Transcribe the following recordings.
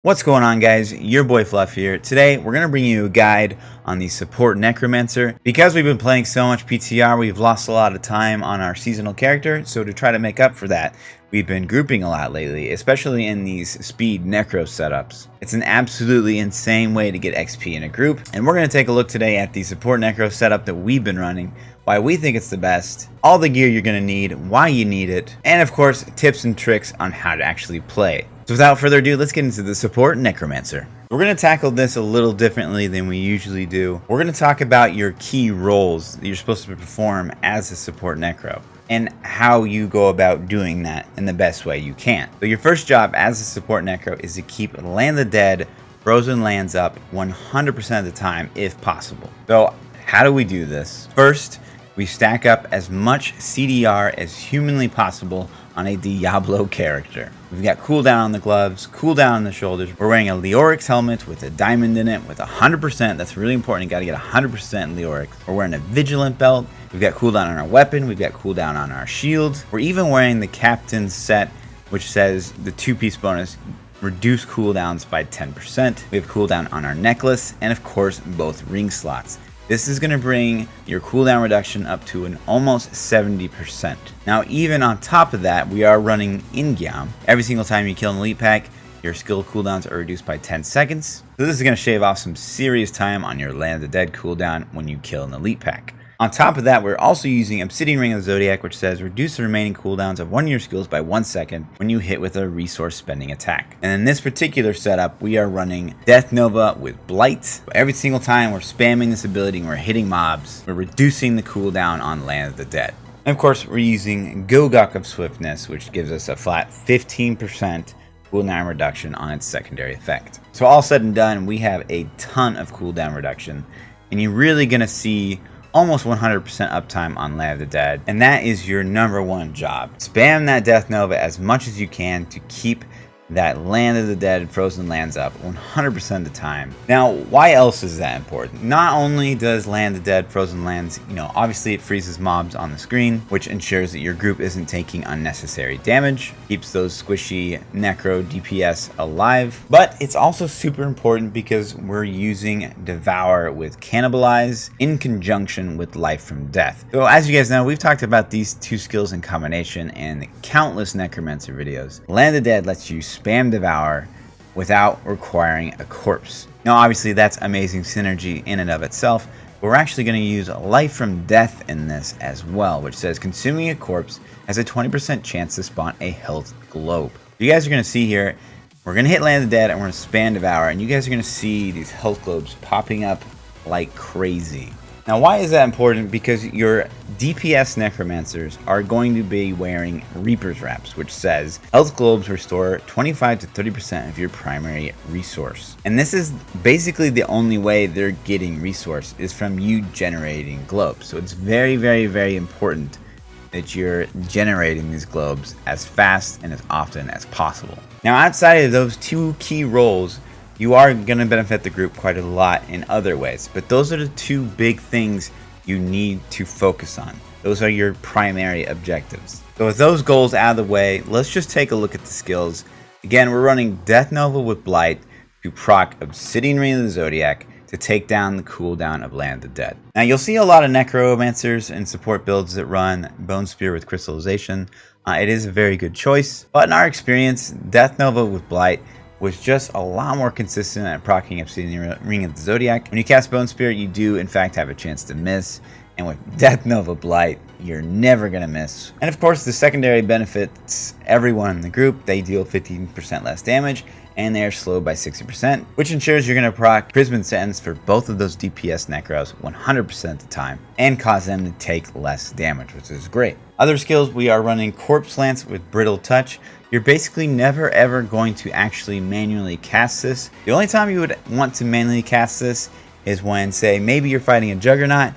What's going on, guys? Your boy Fluff here. Today we're going to bring you a guide on the support necromancer. Because we've been playing so much PTR, we've lost a lot of time on our seasonal character, so to try to make up for that, we've been grouping a lot lately, especially in these speed necro setups. It's an absolutely insane way to get XP in a group, and we're going to take a look today at the support necro setup that we've been running, why we think it's the best, all the gear you're going to need, why you need it, and of course tips and tricks on how to actually play. So without further ado, let's get into the support necromancer. We're going to tackle this a little differently than we usually do. We're going to talk about your key roles that you're supposed to perform as a support necro and how you go about doing that in the best way you can. So your first job as a support necro is to keep Land of the Dead frozen lands up 100% of the time if possible. So how do we do this? First, we stack up as much CDR as humanly possible on a Diablo character. We've got cooldown on the gloves, cooldown on the shoulders. We're wearing a Leorix helmet with a diamond in it with 100%. That's really important. You got to get 100% Leorix. We're wearing a vigilant belt. We've got cooldown on our weapon. We've got cooldown on our shields. We're even wearing the captain's set, which says the 2-piece bonus reduce cooldowns by 10%. We have cooldown on our necklace and of course both ring slots. This is going to bring your cooldown reduction up to an almost 70%. Now, even on top of that, we are running in-geom. Every single time you kill an elite pack, your skill cooldowns are reduced by 10 seconds. So this is going to shave off some serious time on your Land of the Dead cooldown when you kill an elite pack. On top of that, we're also using Obsidian Ring of the Zodiac, which says reduce the remaining cooldowns of one of your skills by 1 second when you hit with a resource spending attack. And in this particular setup, we are running Death Nova with Blight. Every single time we're spamming this ability and we're hitting mobs, we're reducing the cooldown on Land of the Dead. And of course, we're using Gogok of Swiftness, which gives us a flat 15% cooldown reduction on its secondary effect. So all said and done, we have a ton of cooldown reduction, and you're really going to see almost 100% uptime on Land of the Dead, and that is your number one job. Spam that Death Nova as much as you can to keep that Land of the Dead frozen lands up 100% of the time. Now, why else is that important? Not only does Land of the Dead frozen lands, obviously it freezes mobs on the screen, which ensures that your group isn't taking unnecessary damage, keeps those squishy necro DPS alive, but it's also super important because we're using Devour with Cannibalize in conjunction with Life from Death. So as you guys know, we've talked about these two skills in combination in countless Necromancer videos. Land of the Dead lets you spam Devour without requiring a corpse. Now obviously that's amazing synergy in and of itself, but we're actually going to use Life from Death in this as well, which says consuming a corpse has a 20% chance to spawn a health globe. You guys are going to see here, we're going to hit Land of the Dead and we're going to spam Devour, and you guys are going to see these health globes popping up like crazy. Now, why is that important? Because your DPS necromancers are going to be wearing Reaper's Wraps, which says health globes restore 25 to 30% of your primary resource. And this is basically the only way they're getting resource is from you generating globes. So it's very, very, very important that you're generating these globes as fast and as often as possible. Now, outside of those two key roles, you are going to benefit the group quite a lot in other ways, but those are the two big things you need to focus on. Those are your primary objectives. So with those goals out of the way, let's just take a look at the skills. Again, we're running Death Nova with Blight to proc Obsidian Ring of the Zodiac to take down the cooldown of Land of the Dead. Now you'll see a lot of Necromancers and support builds that run Bone Spear with Crystallization. It is a very good choice, but in our experience, Death Nova with Blight was just a lot more consistent at proccing Obsidian Ring of the Zodiac. When you cast Bone Spirit, you do in fact have a chance to miss, and with Death Nova Blight, you're never going to miss. And of course, the secondary benefits everyone in the group. They deal 15% less damage, and they are slowed by 60%, which ensures you're going to proc Prism Sentence for both of those DPS Necros 100% of the time, and cause them to take less damage, which is great. Other skills, we are running Corpse Lance with Brittle Touch. You're basically never ever going to actually manually cast this. The only time you would want to manually cast this is when, say, maybe you're fighting a Juggernaut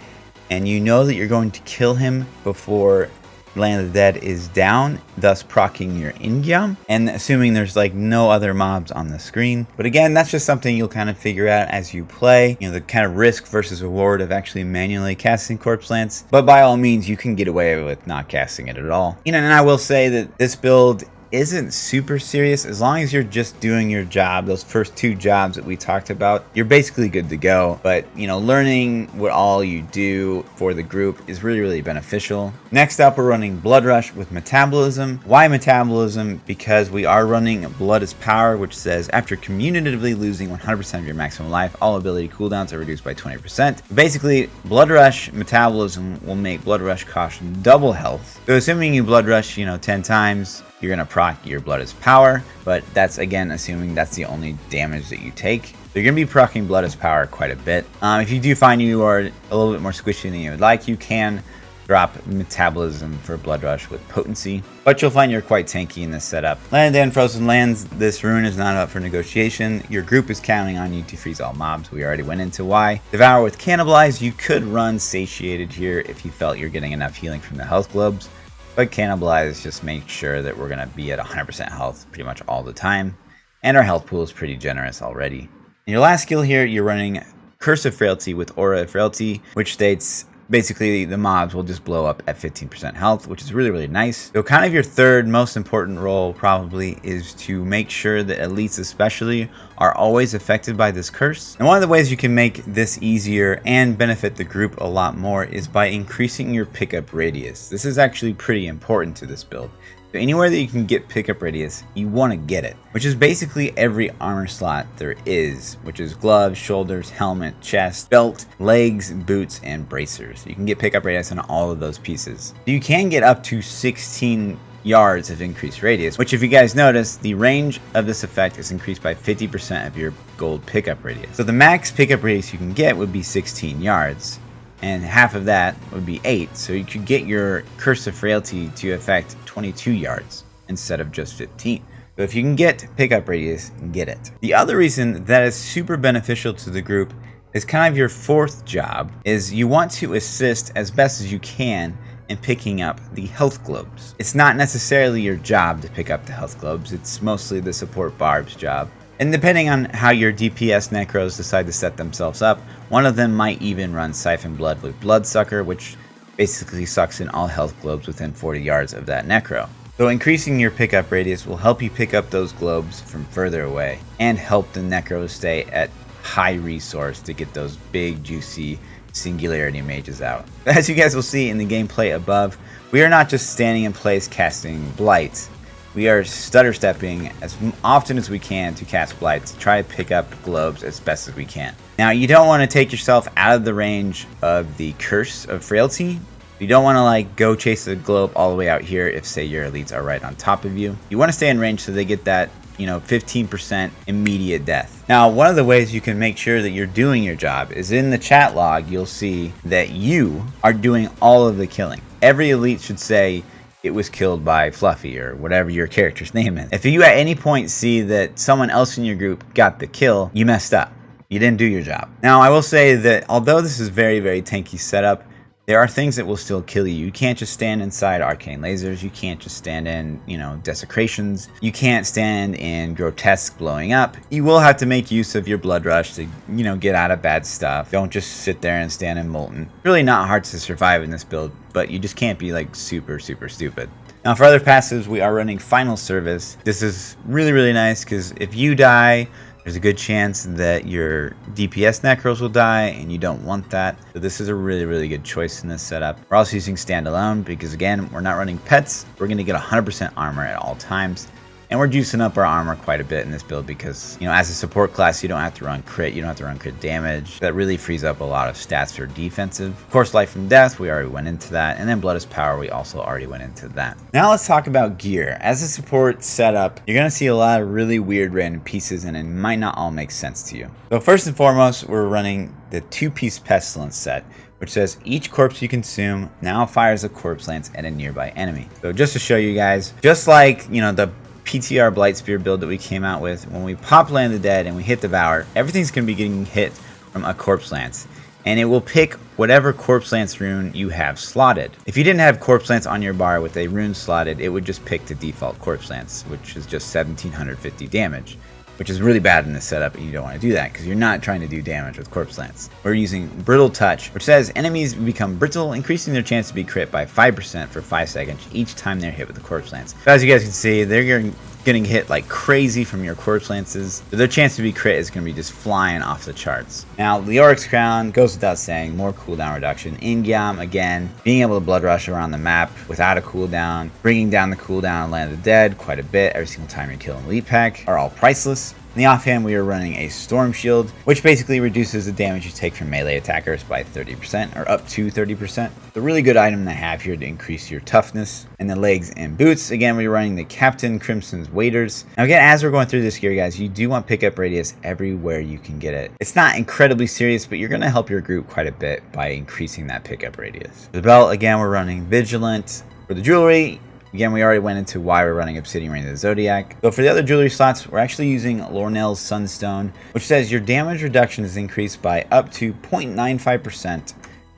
and you know that you're going to kill him before Land of the Dead is down, thus proccing your in-geom, and assuming there's like no other mobs on the screen. But again, that's just something you'll kind of figure out as you play, the kind of risk versus reward of actually manually casting Corpse Lance. But by all means, you can get away with not casting it at all. And I will say that this build isn't super serious. As long as you're just doing your job, those first 2 jobs that we talked about, you're basically good to go. But, you know, learning what all you do for the group is really beneficial. Next up, we're running Blood Rush with Metabolism. Why Metabolism? Because we are running Blood is Power, which says after cumulatively losing 100% of your maximum life, all ability cooldowns are reduced by 20%. Basically, Blood Rush Metabolism will make Blood Rush cost double health. So assuming you Blood Rush, you know, 10 times, you're gonna proc your Blood is Power, but that's again assuming that's the only damage that you take. So you're gonna be proccing Blood is Power quite a bit. If you do find you are a little bit more squishy than you would like, you can drop Metabolism for Blood Rush with Potency, but you'll find you're quite tanky in this setup. Land and Frozen Lands, this rune is not up for negotiation. Your group is counting on you to freeze all mobs. We already went into why. Devour with Cannibalize, you could run Satiated here if you felt you're getting enough healing from the health globes, but Cannibalize just makes sure that we're gonna be at 100% health pretty much all the time, and our health pool is pretty generous already. In your last skill here, you're running Curse of Frailty with Aura of Frailty, which states basically the mobs will just blow up at 15% health, which is really nice. So kind of your third most important role probably is to make sure that elites especially are always affected by this curse. And one of the ways you can make this easier and benefit the group a lot more is by increasing your pickup radius. This is actually pretty important to this build. So anywhere that you can get pickup radius, you want to get it, which is basically every armor slot there is, which is gloves, shoulders, helmet, chest, belt, legs, boots, and bracers. You can get pickup radius on all of those pieces. You can get up to 16 yards of increased radius, which if you guys notice, the range of this effect is increased by 50% of your gold pickup radius. So the max pickup radius you can get would be 16 yards. And half of that would be 8, so you could get your Curse of Frailty to affect 22 yards instead of just 15. So if you can get pickup radius, get it. The other reason that is super beneficial to the group is kind of your fourth job, is you want to assist as best as you can in picking up the health globes. It's not necessarily your job to pick up the health globes, it's mostly the support barb's job. And depending on how your DPS Necros decide to set themselves up, one of them might even run Siphon Blood with Bloodsucker, which basically sucks in all health globes within 40 yards of that Necro. So increasing your pickup radius will help you pick up those globes from further away and help the Necros stay at high resource to get those big juicy Singularity mages out. As you guys will see in the gameplay above, we are not just standing in place casting Blight. We are stutter stepping as often as we can to cast Blight to try to pick up globes as best as we can. Now you don't want to take yourself out of the range of the Curse of Frailty. You don't want to like go chase the globe all the way out here if say your elites are right on top of you. You want to stay in range so they get that, you know, 15% immediate death. Now, one of the ways you can make sure that you're doing your job is in the chat log, you'll see that you are doing all of the killing. Every elite should say it was killed by Fluffy or whatever your character's name is. If you at any point see that someone else in your group got the kill, you messed up. You didn't do your job. Now, I will say that although this is very tanky setup, there are things that will still kill you. You can't just stand inside arcane lasers. You can't just stand in, you know, desecrations. You can't stand in grotesque blowing up. You will have to make use of your blood rush to, you know, get out of bad stuff. Don't just sit there and stand in molten. Really not hard to survive in this build, but you just can't be like super stupid. Now for other passives, we are running Final Service. This is really nice because if you die, there's a good chance that your DPS Necros will die, and you don't want that. So this is a really good choice in this setup. We're also using Standalone because, again, we're not running pets. We're going to get 100% armor at all times. And we're juicing up our armor quite a bit in this build because, you know, as a support class, you don't have to run crit, you don't have to run crit damage. That really frees up a lot of stats for defensive. Of course, Life from Death, we already went into that. And then Blood is Power, we also already went into that. Now let's talk about gear. As a support setup, you're going to see a lot of really weird random pieces, and it might not all make sense to you. So first and foremost, we're running the 2-piece Pestilence set, which says each corpse you consume now fires a corpse lance at a nearby enemy. So just to show you guys, just like, you know, the PTR Blight Spear build that we came out with, when we pop Land of the Dead and we hit Devour, everything's going to be getting hit from a Corpse Lance. And it will pick whatever Corpse Lance rune you have slotted. If you didn't have Corpse Lance on your bar with a rune slotted, it would just pick the default Corpse Lance, which is just 1750 damage. which is really bad in this setup, and you don't want to do that because you're not trying to do damage with Corpse Lance. We're using Brittle Touch, which says enemies become brittle, increasing their chance to be crit by 5% for 5 seconds each time they're hit with the Corpse Lance. So as you guys can see, they're getting hit like crazy from your Corpse Lances, so their chance to be crit is going to be just flying off the charts. Now, Leoric's Crown goes without saying, more cooldown reduction. In-geom, again, being able to blood rush around the map without a cooldown, bringing down the cooldown on Land of the Dead quite a bit every single time you kill an elite pack, are all priceless. In the offhand, we are running a Storm Shield, which basically reduces the damage you take from melee attackers by 30%, or up to 30%. It's a really good item to have here to increase your toughness. And the legs and boots, again, we're running the Captain Crimson's Waders. Now again, as we're going through this gear, guys, you do want pickup radius everywhere you can get it. It's not incredibly serious, but you're going to help your group quite a bit by increasing that pickup radius. For the belt, again, we're running Vigilant. For the jewelry, again, we already went into why we're running Obsidian Ring of the Zodiac. So for the other jewelry slots, we're actually using Lornell's Sunstone, which says your damage reduction is increased by up to 0.95%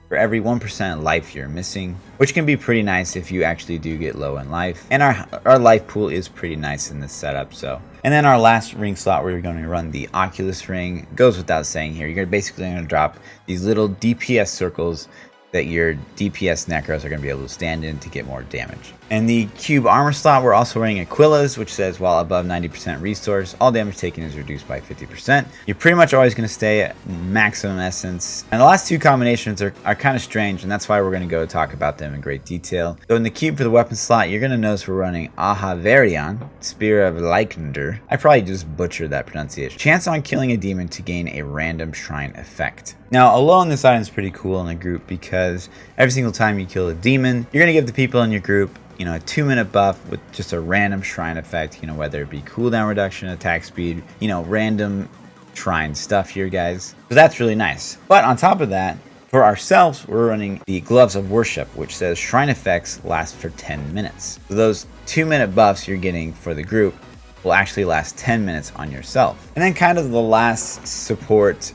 for every 1% life you're missing, which can be pretty nice if you actually do get low in life. And our life pool is pretty nice in this setup. So, and then our last ring slot, where you're going to run the Oculus Ring, goes without saying here. You're basically going to drop these little DPS circles that your DPS Necros are going to be able to stand in to get more damage. And the cube armor slot, we're also running Aquila's, which says while above 90% resource, all damage taken is reduced by 50%. You're pretty much always going to stay at maximum essence. And the last two combinations are kind of strange, and that's why we're going to go talk about them in great detail. So in the cube for the weapon slot, you're going to notice we're running Ahavarion, Spear of Lycander. I probably just butchered that pronunciation. Chance on killing a demon to gain a random shrine effect. Now, alone, this item is pretty cool in a group because every single time you kill a demon, you're going to give the people in your group, a 2-minute buff with just a random shrine effect, whether it be cooldown reduction, attack speed, random shrine stuff here, guys. So that's really nice. But on top of that, for ourselves, we're running the Gloves of Worship, which says shrine effects last for 10 minutes. So those 2-minute buffs you're getting for the group will actually last 10 minutes on yourself. And then kind of the last support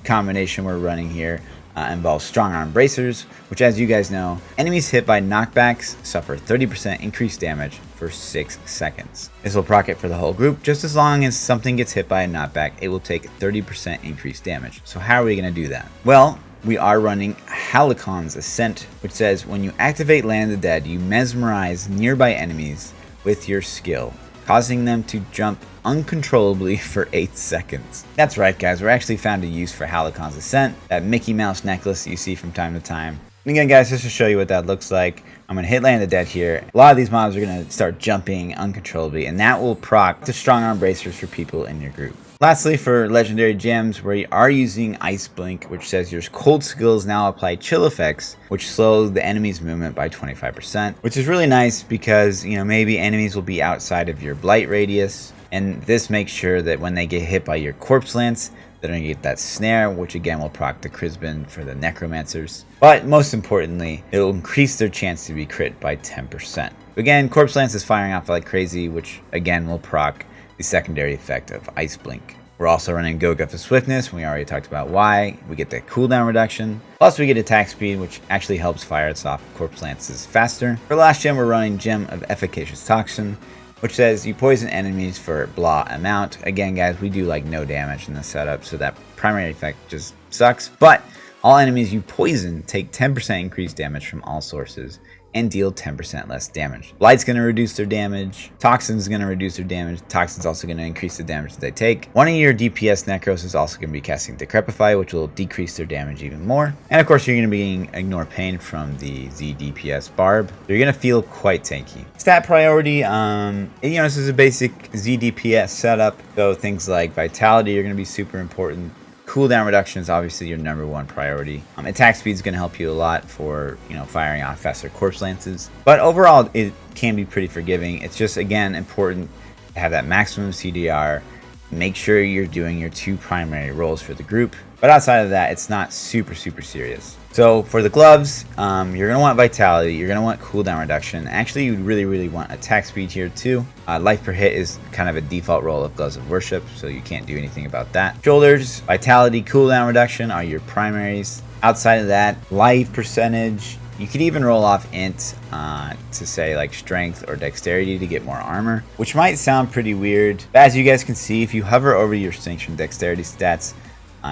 combination we're running here involves Strongarm Bracers, which, as you guys know, enemies hit by knockbacks suffer 30% increased damage for 6 seconds. This will proc it for the whole group. Just as long as something gets hit by a knockback, it will take 30% increased damage. So how are we going to do that? Well, we are running Halicon's Ascent, which says when you activate Land of the Dead, you mesmerize nearby enemies with your skill, causing them to jump uncontrollably for 8 seconds. That's right, guys, we're actually found a use for Halicon's Ascent, that Mickey Mouse necklace that you see from time to time. And again, guys, just to show you what that looks like, I'm going to hit Land of the Dead here. A lot of these mobs are going to start jumping uncontrollably, and that will proc the Strongarm Bracers for people in your group. Lastly, for legendary gems, we are using Ice Blink, which says your cold skills now apply chill effects, which slow the enemy's movement by 25%, which is really nice because, maybe enemies will be outside of your blight radius, and this makes sure that when they get hit by your Corpse Lance, they're going to get that snare, which again will proc the Crisbin for the Necromancers. But most importantly, it will increase their chance to be crit by 10%. Again, Corpse Lance is firing off like crazy, which again will proc the secondary effect of Ice Blink. We're also running Goga for Swiftness. We already talked about why. We get the cooldown reduction. Plus we get attack speed, which actually helps fire its off Corpse Lances faster. For last gem, we're running Gem of Efficacious Toxin, which says you poison enemies for blah amount. Again, guys, we do like no damage in the setup, so that primary effect just sucks. But all enemies you poison take 10% increased damage from all sources and deal 10% less damage. Blight's going to reduce their damage. Toxin's going to reduce their damage. Toxin's also going to increase the damage that they take. One of your DPS Necros is also going to be casting Decrepify, which will decrease their damage even more. And of course, you're going to be getting Ignore Pain from the ZDPS Barb. You're going to feel quite tanky. Stat priority, this is a basic ZDPS setup. So things like Vitality are going to be super important. Cooldown reduction is obviously your #1 priority. Attack speed is going to help you a lot for firing off faster Corpse Lances. But overall, it can be pretty forgiving. It's just, again, important to have that maximum CDR. Make sure you're doing your 2 primary roles for the group. But outside of that, it's not super serious. So for the gloves, you're going to want Vitality, you're going to want cooldown reduction. Actually, you really want attack speed here too. Life per hit is kind of a default role of Gloves of Worship, so you can't do anything about that. Shoulders, Vitality, cooldown reduction are your primaries. Outside of that, life percentage, You could even roll off int to say like strength or dexterity to get more armor, which might sound pretty weird. But as you guys can see, if you hover over your strength and dexterity stats,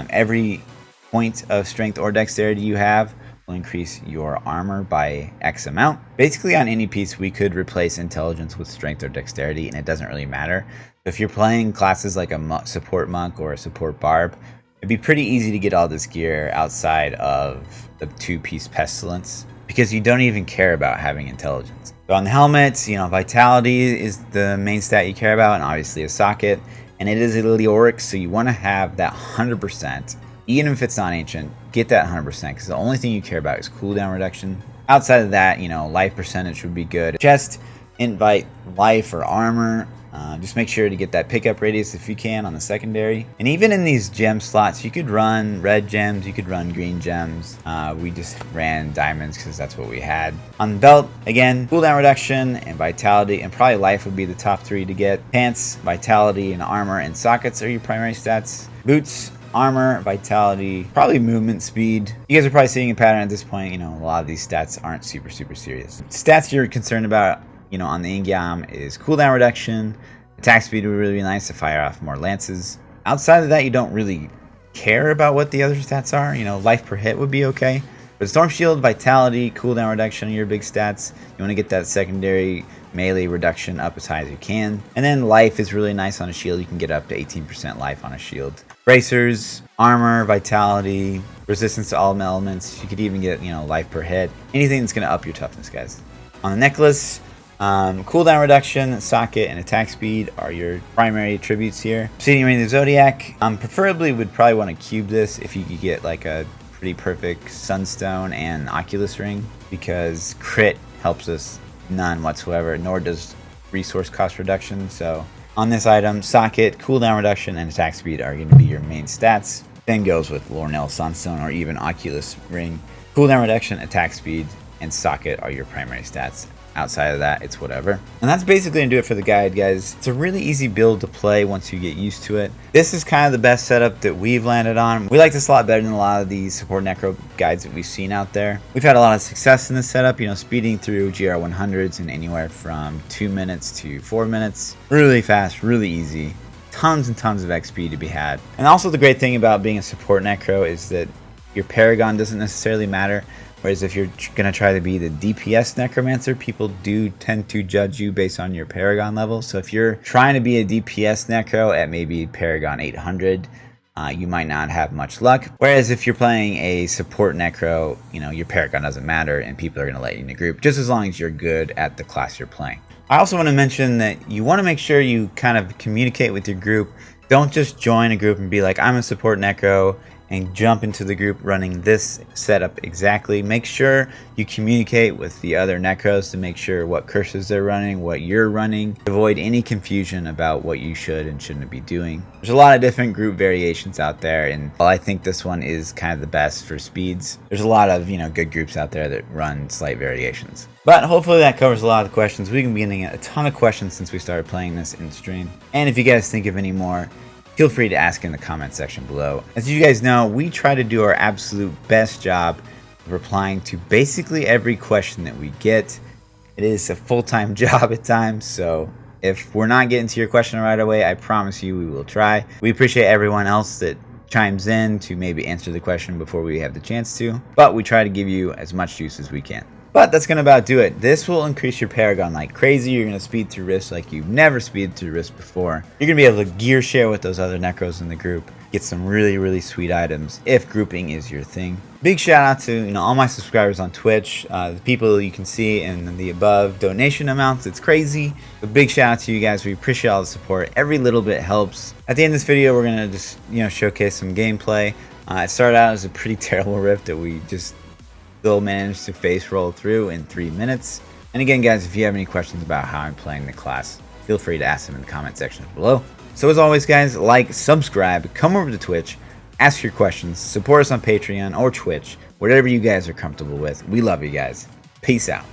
every point of strength or dexterity you have will increase your armor by X amount. Basically, on any piece, we could replace intelligence with strength or dexterity, and it doesn't really matter. If you're playing classes like a support monk or a support barb, it'd be pretty easy to get all this gear outside of the 2-piece pestilence, because you don't even care about having intelligence. So on the helmets, you know, vitality is the main stat you care about, and obviously a socket, and it is a Leoric, so you want to have that 100%. Even if it's not ancient, get that 100%, because the only thing you care about is cooldown reduction. Outside of that, you know, life percentage would be good. Just invite life or armor. Just make sure to get that pickup radius if you can on the secondary. And even in these gem slots, you could run red gems, you could run green gems. We just ran diamonds because that's what we had. On the belt, again, cooldown reduction and vitality, and probably life would be the top 3 to get. Pants, vitality, and armor and sockets are your primary stats. Boots, armor, vitality, probably movement speed. You guys are probably seeing a pattern at this point. You know, a lot of these stats aren't super serious. Stats you're concerned about, you know, on the in-geom is cooldown reduction. Attack speed would really be nice to fire off more lances. Outside of that, you don't really care about what the other stats are. You know, life per hit would be okay. But storm shield, vitality, cooldown reduction are your big stats. You want to get that secondary melee reduction up as high as you can. And then life is really nice on a shield. You can get up to 18% life on a shield. Bracers, armor, vitality, resistance to all elements. You could even get, you know, life per hit. Anything that's going to up your toughness, guys. On the necklace, cooldown reduction, socket, and attack speed are your primary attributes here. Obsidian Ring of the Zodiac, preferably would probably want to cube this if you could get like a pretty perfect Sunstone and Oculus Ring, because crit helps us none whatsoever, nor does resource cost reduction. So on this item, socket, cooldown reduction, and attack speed are going to be your main stats. Same goes with Lornell Sunstone or even Oculus Ring. Cooldown reduction, attack speed, and socket are your primary stats. Outside of that, it's whatever. And that's basically gonna do it for the guide, guys. It's a really easy build to play once you get used to it. This is kind of the best setup that we've landed on. We like this a lot better than a lot of these support necro guides that we've seen out there. We've had a lot of success in this setup, you know, speeding through GR100s in anywhere from 2 minutes to 4 minutes. Really fast, really easy. Tons and tons of XP to be had. And also the great thing about being a support necro is that your paragon doesn't necessarily matter. Whereas if you're going to try to be the DPS necromancer, people do tend to judge you based on your paragon level. So if you're trying to be a DPS necro at maybe paragon 800, you might not have much luck. Whereas if you're playing a support necro, you know, your paragon doesn't matter and people are going to let you in the group, just as long as you're good at the class you're playing. I also want to mention that you want to make sure you kind of communicate with your group. Don't just join a group and be like, I'm a support necro, and jump into the group running this setup exactly. Make sure you communicate with the other necros to make sure what curses they're running, what you're running. Avoid any confusion about what you should and shouldn't be doing. There's a lot of different group variations out there, and while I think this one is kind of the best for speeds, there's a lot of, you know, good groups out there that run slight variations. But hopefully that covers a lot of the questions. We've been getting a ton of questions since we started playing this in stream. And if you guys think of any more, feel free to ask in the comment section below. As you guys know, we try to do our absolute best job of replying to basically every question that we get. It is a full-time job at times, so if we're not getting to your question right away, I promise you we will try. We appreciate everyone else that chimes in to maybe answer the question before we have the chance to, but we try to give you as much juice as we can. But that's going to about do it. This will increase your paragon like crazy. You're going to speed through rifts like you've never speeded through rifts before. You're going to be able to gear share with those other necros in the group. Get some really, really sweet items if grouping is your thing. Big shout out to, you know, all my subscribers on Twitch. The people you can see in the above donation amounts. It's crazy. A big shout out to you guys. We appreciate all the support. Every little bit helps. At the end of this video, we're going to just, you know, showcase some gameplay. It started out as a pretty terrible rift that we just still managed to face roll through in 3 minutes. And again, guys, if you have any questions about how I'm playing the class, feel free to ask them in the comment section below. So as always, guys, like, subscribe, come over to Twitch, ask your questions, support us on Patreon or Twitch, whatever you guys are comfortable with. We love you guys. Peace out.